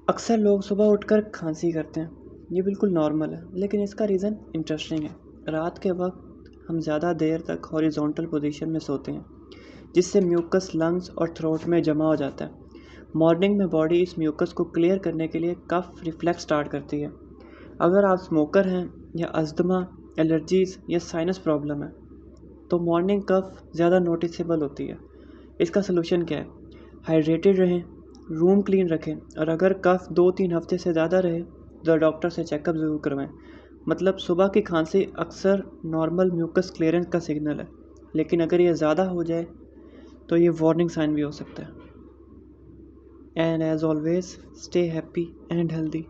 अक्सर लोग सुबह उठकर खांसी करते हैं। ये बिल्कुल नॉर्मल है, लेकिन इसका रीज़न इंटरेस्टिंग है। रात के वक्त हम ज़्यादा देर तक हॉरिजॉन्टल पोजीशन में सोते हैं, जिससे म्यूकस लंग्स और थ्रोट में जमा हो जाता है। मॉर्निंग में बॉडी इस म्यूकस को क्लियर करने के लिए कफ रिफ्लेक्स स्टार्ट करती है। अगर आप स्मोकर हैं या अस्थमा, एलर्जीज या साइनस प्रॉब्लम है, तो मॉर्निंग कफ ज़्यादा नोटिसेबल होती है। इसका सलूशन क्या है? हाइड्रेटेड रहें, रूम क्लीन रखें, और अगर कफ 2-3 हफ्ते से ज़्यादा रहे तो डॉक्टर से चेकअप ज़रूर करवाएं। मतलब सुबह की खांसी अक्सर नॉर्मल म्यूकस क्लियरेंस का सिग्नल है, लेकिन अगर ये ज़्यादा हो जाए तो ये वार्निंग साइन भी हो सकता है। And as always, stay happy and healthy.